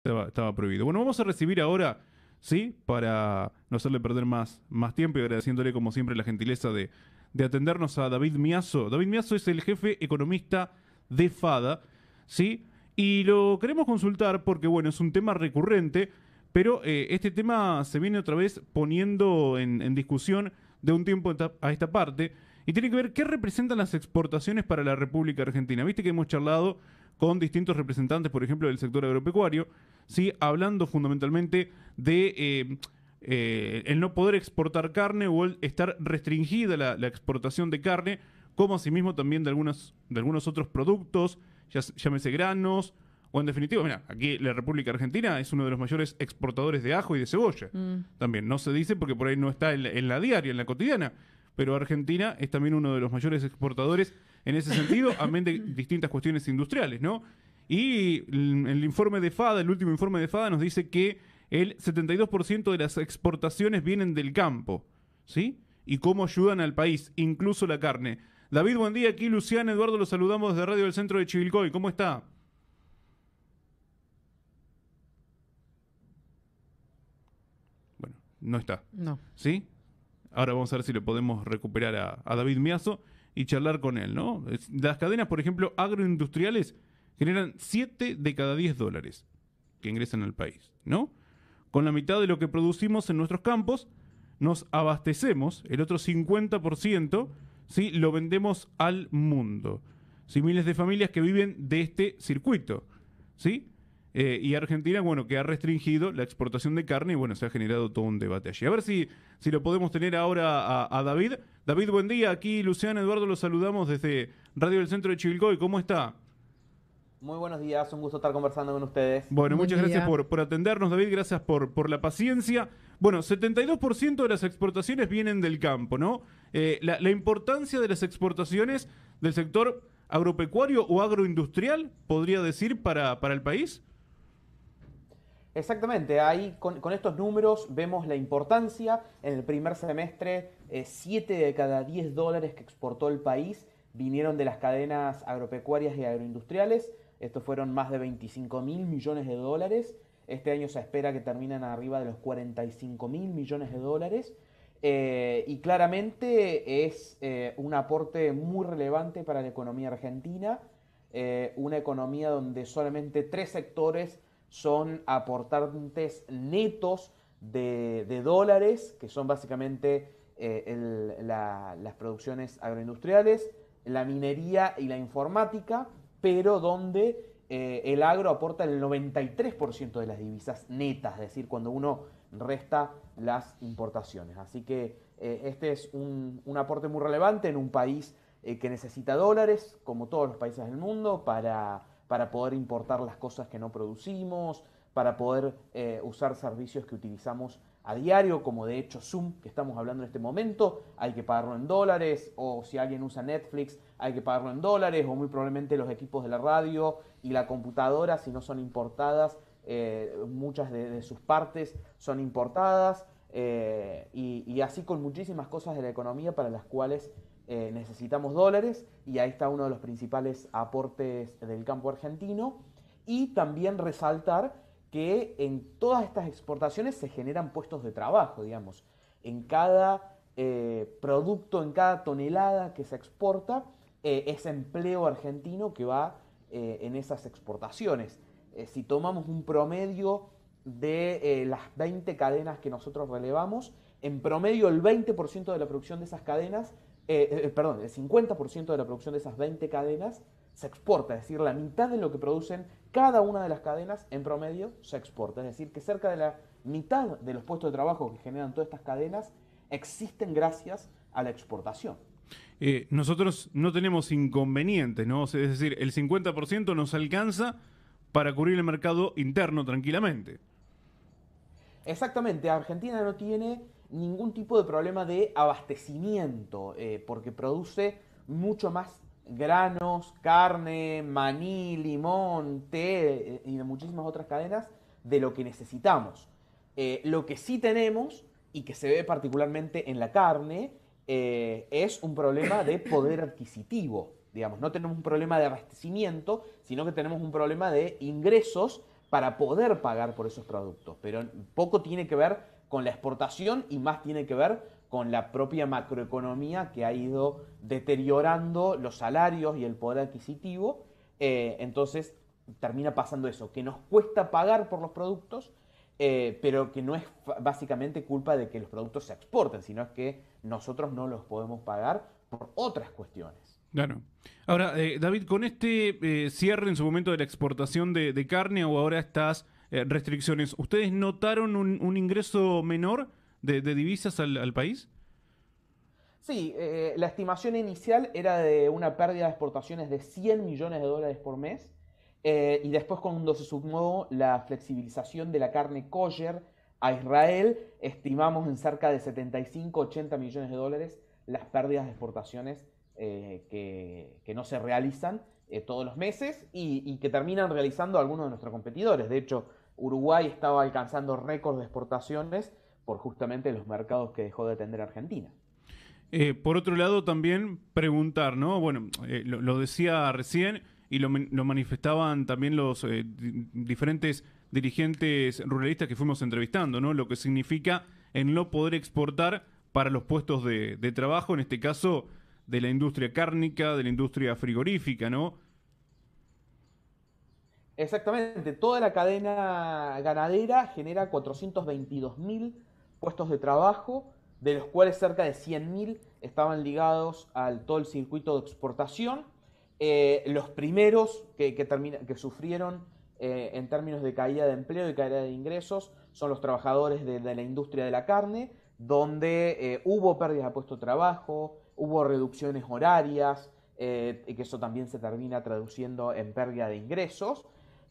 Estaba prohibido. Bueno, vamos a recibir ahora, ¿sí? Para no hacerle perder más tiempo y agradeciéndole como siempre la gentileza de atendernos a David Miazo. David Miazo es el jefe economista de FADA, ¿sí? Y lo queremos consultar porque, bueno, es un tema recurrente, pero este tema se viene otra vez poniendo en discusión de un tiempo a esta parte y tiene que ver qué representan las exportaciones para la República Argentina. Viste que hemos charlado con distintos representantes, por ejemplo, del sector agropecuario, ¿sí? Hablando fundamentalmente de el no poder exportar carne o el estar restringida la exportación de carne, como asimismo también de algunos otros productos, llámese granos, o en definitiva, mira, aquí la República Argentina es uno de los mayores exportadores de ajo y de cebolla. También no se dice porque por ahí no está en la diaria, en la cotidiana, pero Argentina es también uno de los mayores exportadores en ese sentido, amén de distintas cuestiones industriales, ¿no? Y el informe de FADA, el último informe de FADA nos dice que el 72% de las exportaciones vienen del campo, ¿sí? Y cómo ayudan al país, incluso la carne. David, buen día, aquí Luciano Eduardo, los saludamos desde Radio del Centro de Chivilcoy, ¿cómo está? Bueno, no está. No. ¿Sí? Ahora vamos a ver si lo podemos recuperar a David Miazo y charlar con él, ¿no? Las cadenas, por ejemplo, agroindustriales generan 7 de cada 10 dólares que ingresan al país, ¿no? Con la mitad de lo que producimos en nuestros campos, nos abastecemos, el otro 50%, ¿sí? Lo vendemos al mundo. ¿Sí? Miles de familias que viven de este circuito, ¿sí? Y Argentina, bueno, que ha restringido la exportación de carne y, bueno, se ha generado todo un debate allí. A ver si lo podemos tener ahora a David. David, buen día. Aquí Luciano Eduardo los saludamos desde Radio del Centro de Chivilcoy. ¿Cómo está? Muy buenos días, un gusto estar conversando con ustedes. Bueno, Buen muchas gracias día. por atendernos, David. Gracias por la paciencia. Bueno, 72% de las exportaciones vienen del campo, ¿no? La importancia de las exportaciones del sector agropecuario o agroindustrial, podría decir, para el país. Exactamente, ahí con estos números vemos la importancia. En el primer semestre, 7 de cada 10 dólares que exportó el país vinieron de las cadenas agropecuarias y agroindustriales. Estos fueron más de 25.000 millones de dólares. Este año se espera que terminen arriba de los 45.000 millones de dólares. Y claramente es un aporte muy relevante para la economía argentina. Una economía donde solamente 3 sectores son aportantes netos de dólares, que son básicamente las producciones agroindustriales, la minería y la informática, pero donde el agro aporta el 93% de las divisas netas, es decir, cuando uno resta las importaciones. Así que este es un aporte muy relevante en un país que necesita dólares, como todos los países del mundo, para poder importar las cosas que no producimos, para poder usar servicios que utilizamos a diario, como de hecho Zoom, que estamos hablando en este momento, hay que pagarlo en dólares, o si alguien usa Netflix, hay que pagarlo en dólares, o muy probablemente los equipos de la radio y la computadora, si no son importadas, muchas de sus partes son importadas, y así con muchísimas cosas de la economía para las cuales necesitamos dólares, y ahí está uno de los principales aportes del campo argentino. Y también resaltar que en todas estas exportaciones se generan puestos de trabajo, digamos. En cada producto, en cada tonelada que se exporta, es empleo argentino que va en esas exportaciones. Si tomamos un promedio de las 20 cadenas que nosotros relevamos, en promedio el 20% de la producción de esas cadenas, perdón, el 50% de la producción de esas 20 cadenas se exporta, es decir, la mitad de lo que producen cada una de las cadenas en promedio se exporta, es decir, que cerca de la mitad de los puestos de trabajo que generan todas estas cadenas existen gracias a la exportación. Nosotros no tenemos inconvenientes, ¿no? Es decir, el 50% nos alcanza para cubrir el mercado interno tranquilamente. Exactamente, Argentina no tiene ningún tipo de problema de abastecimiento, porque produce mucho más granos, carne, maní, limón, té y de muchísimas otras cadenas de lo que necesitamos. Lo que sí tenemos, y que se ve particularmente en la carne, es un problema de poder adquisitivo. Digamos, no tenemos un problema de abastecimiento, sino que tenemos un problema de ingresos para poder pagar por esos productos. Pero poco tiene que ver con la exportación y más tiene que ver con la propia macroeconomía que ha ido deteriorando los salarios y el poder adquisitivo. Entonces termina pasando eso, que nos cuesta pagar por los productos, pero que no es básicamente culpa de que los productos se exporten, sino es que nosotros no los podemos pagar por otras cuestiones. Claro. Ahora, David, con este cierre en su momento de la exportación de carne o ahora estas restricciones, ¿ustedes notaron un ingreso menor de divisas al país? Sí, la estimación inicial era de una pérdida de exportaciones de 100 millones de dólares por mes. Y después cuando se sumó la flexibilización de la carne kosher a Israel, estimamos en cerca de 75-80 millones de dólares las pérdidas de exportaciones que no se realizan todos los meses y que terminan realizando algunos de nuestros competidores. De hecho, Uruguay estaba alcanzando récords de exportaciones por justamente los mercados que dejó de atender Argentina. Por otro lado, también preguntar, ¿no? Bueno, lo decía recién y lo manifestaban también los diferentes dirigentes ruralistas que fuimos entrevistando, ¿no? Lo que significa en no poder exportar para los puestos de trabajo, en este caso de la industria cárnica, de la industria frigorífica, ¿no? Exactamente, toda la cadena ganadera genera 422.000 puestos de trabajo, de los cuales cerca de 100.000 estaban ligados al todo el circuito de exportación. Los primeros que sufrieron en términos de caída de empleo y caída de ingresos son los trabajadores de la industria de la carne, donde hubo pérdidas de puesto de trabajo, hubo reducciones horarias, y que eso también se termina traduciendo en pérdida de ingresos.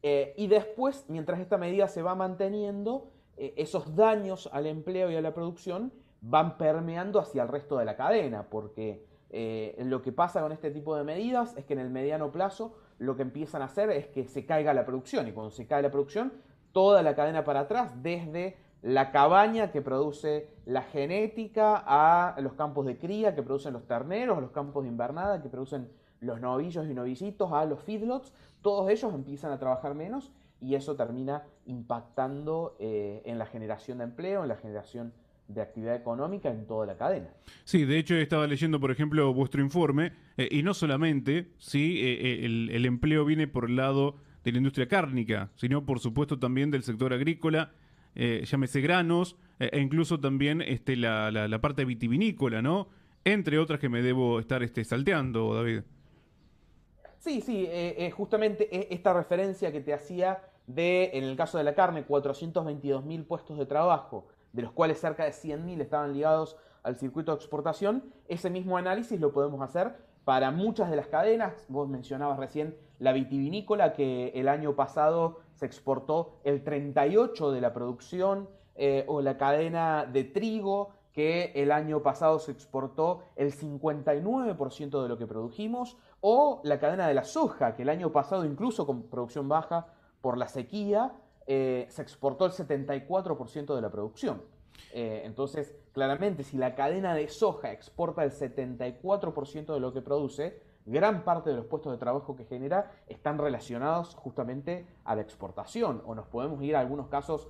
Y después, mientras esta medida se va manteniendo, esos daños al empleo y a la producción van permeando hacia el resto de la cadena, porque lo que pasa con este tipo de medidas es que en el mediano plazo lo que empiezan a hacer es que se caiga la producción, y cuando se cae la producción, toda la cadena para atrás, desde la cabaña que produce la genética a los campos de cría que producen los terneros, a los campos de invernada que producen los novillos y novicitos, a los feedlots, todos ellos empiezan a trabajar menos y eso termina impactando en la generación de empleo, en la generación de actividad económica en toda la cadena. Sí, de hecho estaba leyendo, por ejemplo, vuestro informe, y no solamente el empleo viene por el lado de la industria cárnica, sino por supuesto también del sector agrícola, llámese granos, e incluso también la parte vitivinícola, ¿no? Entre otras que me debo estar salteando, David. Sí, sí, justamente esta referencia que te hacía de, en el caso de la carne, 422.000 puestos de trabajo, de los cuales cerca de 100.000 estaban ligados al circuito de exportación, ese mismo análisis lo podemos hacer para muchas de las cadenas. Vos mencionabas recién la vitivinícola, que el año pasado se exportó el 38% de la producción, o la cadena de trigo, que el año pasado se exportó el 59% de lo que produjimos, o la cadena de la soja, que el año pasado, incluso con producción baja por la sequía, se exportó el 74% de la producción. Entonces, claramente, si la cadena de soja exporta el 74% de lo que produce, gran parte de los puestos de trabajo que genera están relacionados justamente a la exportación. O nos podemos ir a algunos casos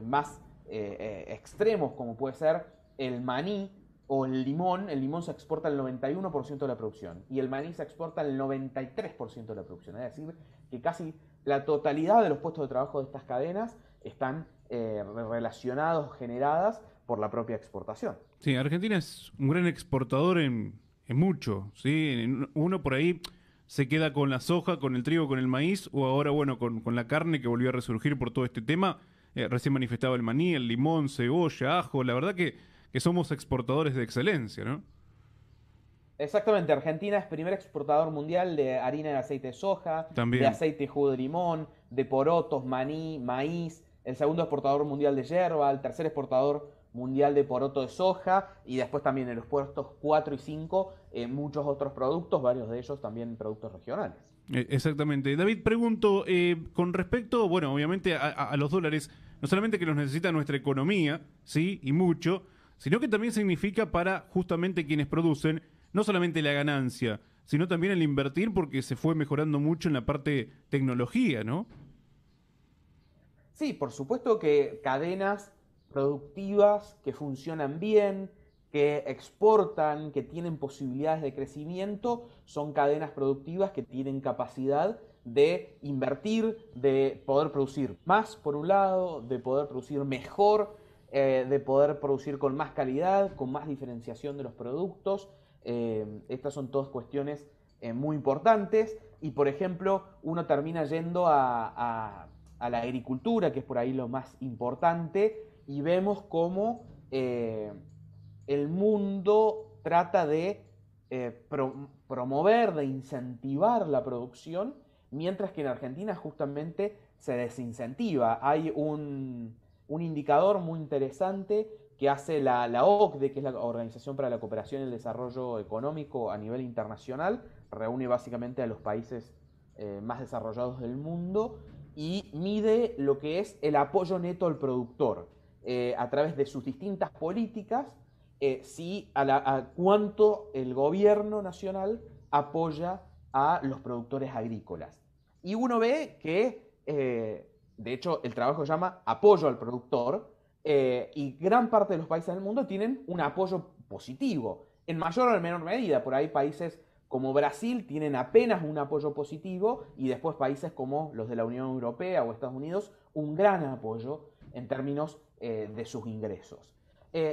más extremos, como puede ser el maní o el limón. El limón se exporta el 91% de la producción y el maní se exporta el 93% de la producción. Es decir, que casi la totalidad de los puestos de trabajo de estas cadenas están relacionados, generadas por la propia exportación. Sí, Argentina es un gran exportador en mucho, ¿sí? Uno por ahí se queda con la soja, con el trigo, con el maíz, o ahora, bueno, con la carne que volvió a resurgir por todo este tema. Recién manifestaba el maní, el limón, cebolla, ajo. La verdad que somos exportadores de excelencia, ¿no? Exactamente, Argentina es primer exportador mundial de harina de aceite de soja, de También. aceite de jugo de limón, de porotos, maní, maíz, el segundo exportador mundial de yerba, el tercer exportador mundial de poroto de soja, y después también en los puestos 4 y 5 muchos otros productos, varios de ellos también productos regionales. Exactamente. David, pregunto, con respecto, bueno, obviamente a los dólares, no solamente que los necesita nuestra economía, sí, y mucho, sino que también significa para justamente quienes producen, no solamente la ganancia, sino también el invertir porque se fue mejorando mucho en la parte tecnología, ¿no? Sí, por supuesto que cadenas productivas que funcionan bien, que exportan, que tienen posibilidades de crecimiento, son cadenas productivas que tienen capacidad de invertir, de poder producir más por un lado, de poder producir mejor, de poder producir con más calidad, con más diferenciación de los productos. Estas son todas cuestiones muy importantes y, por ejemplo, uno termina yendo a la agricultura, que es por ahí lo más importante, y vemos cómo el mundo trata de promover, de incentivar la producción, mientras que en Argentina justamente se desincentiva. Hay un indicador muy interesante que hace la OCDE, que es la Organización para la Cooperación y el Desarrollo Económico a nivel internacional, reúne básicamente a los países más desarrollados del mundo y mide lo que es el apoyo neto al productor a través de sus distintas políticas, sí, a cuánto el gobierno nacional apoya a los productores agrícolas. Y uno ve que, de hecho, el trabajo se llama apoyo al productor, y gran parte de los países del mundo tienen un apoyo positivo, en mayor o en menor medida. Por ahí países como Brasil tienen apenas un apoyo positivo y después países como los de la Unión Europea o Estados Unidos un gran apoyo en términos de sus ingresos.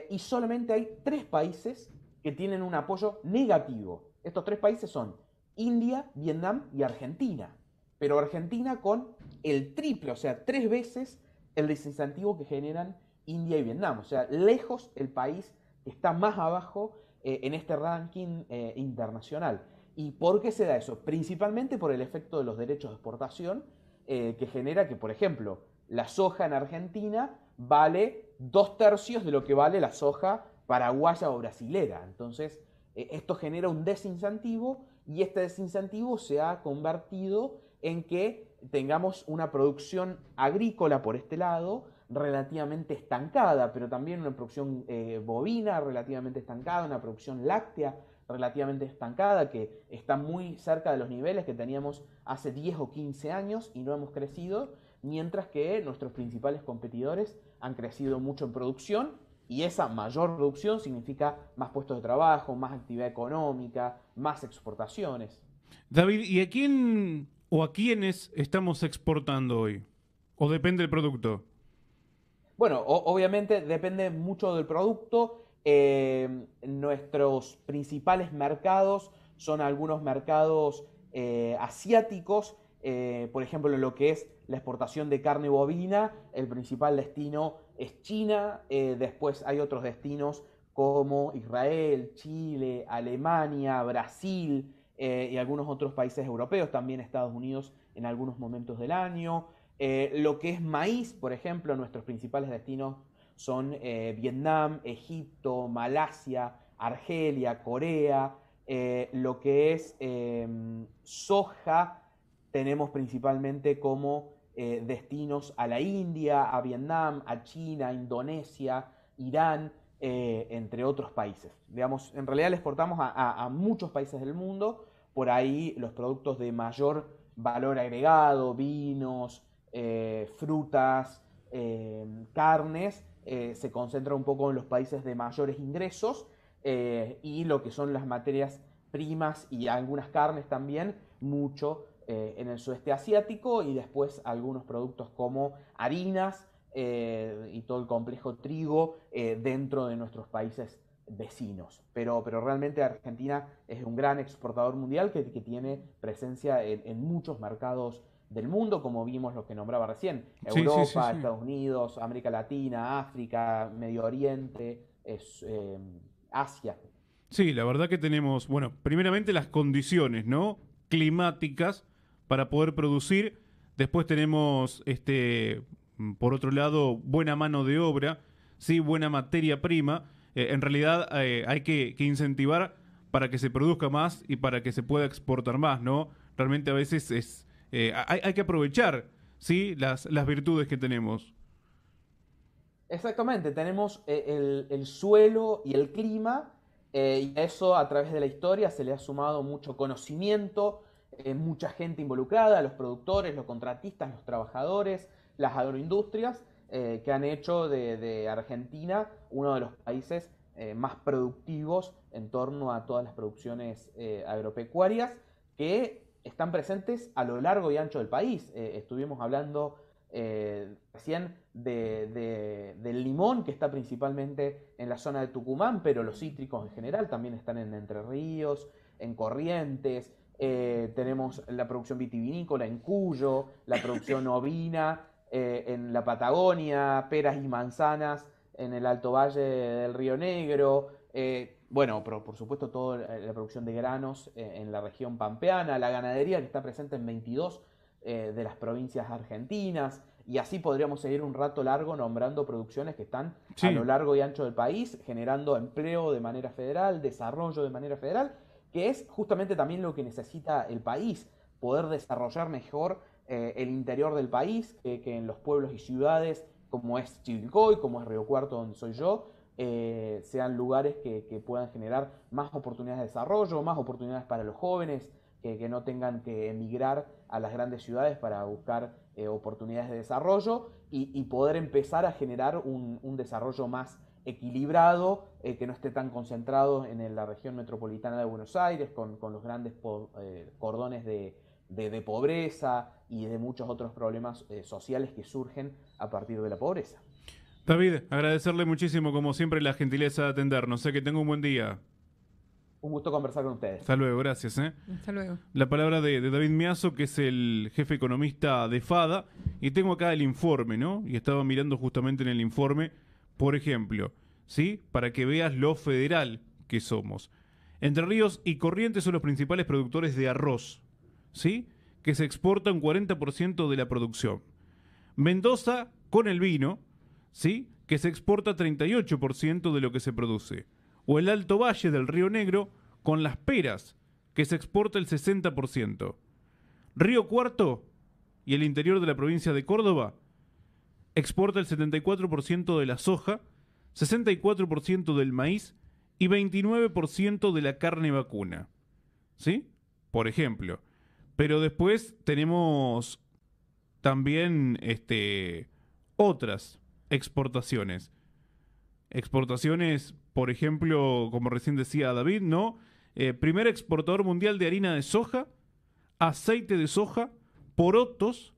Y solamente hay 3 países que tienen un apoyo negativo. Estos 3 países son India, Vietnam y Argentina. Pero Argentina con el triple, o sea, 3 veces el desincentivo que generan India y Vietnam. O sea, lejos el país que está más abajo en este ranking internacional. ¿Y por qué se da eso? Principalmente por el efecto de los derechos de exportación, que genera que, por ejemplo, la soja en Argentina vale 2/3 de lo que vale la soja paraguaya o brasilera. Entonces, esto genera un desincentivo y este desincentivo se ha convertido en que tengamos una producción agrícola por este lado relativamente estancada, pero también una producción bovina relativamente estancada, una producción láctea relativamente estancada, que está muy cerca de los niveles que teníamos hace 10 o 15 años y no hemos crecido, mientras que nuestros principales competidores han crecido mucho en producción y esa mayor producción significa más puestos de trabajo, más actividad económica, más exportaciones. David, ¿y a quién o a quiénes estamos exportando hoy? ¿O depende del producto? Bueno, obviamente depende mucho del producto. Nuestros principales mercados son algunos mercados asiáticos. Por ejemplo, en lo que es la exportación de carne bovina, el principal destino es China. Después hay otros destinos como Israel, Chile, Alemania, Brasil, y algunos otros países europeos, también Estados Unidos en algunos momentos del año. Lo que es maíz, por ejemplo, nuestros principales destinos son Vietnam, Egipto, Malasia, Argelia, Corea. Lo que es soja, tenemos principalmente como destinos a la India, a Vietnam, a China, Indonesia, Irán, entre otros países. Digamos, en realidad le exportamos a muchos países del mundo. Por ahí los productos de mayor valor agregado, vinos, frutas, carnes, se concentra un poco en los países de mayores ingresos, y lo que son las materias primas y algunas carnes también, mucho en el sudeste asiático y después algunos productos como harinas y todo el complejo trigo dentro de nuestros países vecinos. Pero realmente Argentina es un gran exportador mundial que tiene presencia en muchos mercados del mundo, como vimos lo que nombraba recién: Sí, sí, sí, Europa, sí. Estados Unidos, América Latina, África, Medio Oriente, Asia. Sí, la verdad que tenemos, bueno, primeramente las condiciones, ¿no? Climáticas para poder producir. Después tenemos, por otro lado, buena mano de obra, sí, buena materia prima. En realidad hay que incentivar para que se produzca más y para que se pueda exportar más, ¿no? Realmente a veces hay que aprovechar, sí, las virtudes que tenemos. Exactamente, tenemos el suelo y el clima, y a eso a través de la historia se le ha sumado mucho conocimiento, mucha gente involucrada, los productores, los contratistas, los trabajadores, las agroindustrias que han hecho de Argentina uno de los países más productivos en torno a todas las producciones agropecuarias que están presentes a lo largo y ancho del país. Estuvimos hablando recién del limón, que está principalmente en la zona de Tucumán, pero los cítricos en general también están en Entre Ríos, en Corrientes. Tenemos la producción vitivinícola en Cuyo, la producción ovina en la Patagonia, peras y manzanas en el Alto Valle del Río Negro. Bueno, pero por supuesto toda la producción de granos en la región pampeana, la ganadería que está presente en 22 de las provincias argentinas, y así podríamos seguir un rato largo nombrando producciones que están a lo largo y ancho del país, generando empleo de manera federal, desarrollo de manera federal, que es justamente también lo que necesita el país, poder desarrollar mejor el interior del país, que en los pueblos y ciudades, como es Chivilcoy, como es Río Cuarto, donde soy yo, sean lugares que puedan generar más oportunidades de desarrollo, más oportunidades para los jóvenes, que no tengan que emigrar a las grandes ciudades para buscar oportunidades de desarrollo y poder empezar a generar un desarrollo más equilibrado, que no esté tan concentrado en la región metropolitana de Buenos Aires, con los grandes cordones de pobreza y de muchos otros problemas sociales que surgen a partir de la pobreza. David, agradecerle muchísimo, como siempre, la gentileza de atendernos. Sé que tenga un buen día. Un gusto conversar con ustedes. Hasta luego, gracias. Hasta luego. La palabra de David Miazo, que es el jefe economista de FADA, y tengo acá el informe, ¿no? Y estaba mirando justamente en el informe, por ejemplo, ¿sí? Para que veas lo federal que somos. Entre Ríos y Corrientes son los principales productores de arroz, ¿sí? Que se exporta un 40% de la producción. Mendoza, con el vino, ¿sí? Que se exporta 38% de lo que se produce. O el Alto Valle del Río Negro con las peras, que se exporta el 60%. Río Cuarto y el interior de la provincia de Córdoba exporta el 74% de la soja, 64% del maíz y 29% de la carne vacuna. ¿Sí? Por ejemplo. Pero después tenemos también otras exportaciones. Exportaciones, por ejemplo, como recién decía David, ¿no? Primer exportador mundial de harina de soja, aceite de soja, porotos,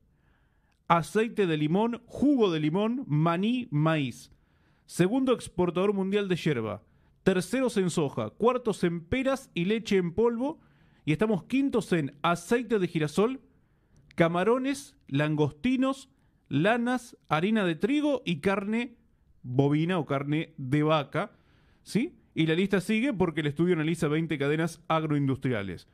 aceite de limón, jugo de limón, maní, maíz. Segundo exportador mundial de yerba. Terceros en soja, cuartos en peras y leche en polvo. Y estamos quintos en aceite de girasol, camarones, langostinos, lanas, harina de trigo y carne bovina o carne de vaca, ¿sí? Y la lista sigue porque el estudio analiza 20 cadenas agroindustriales.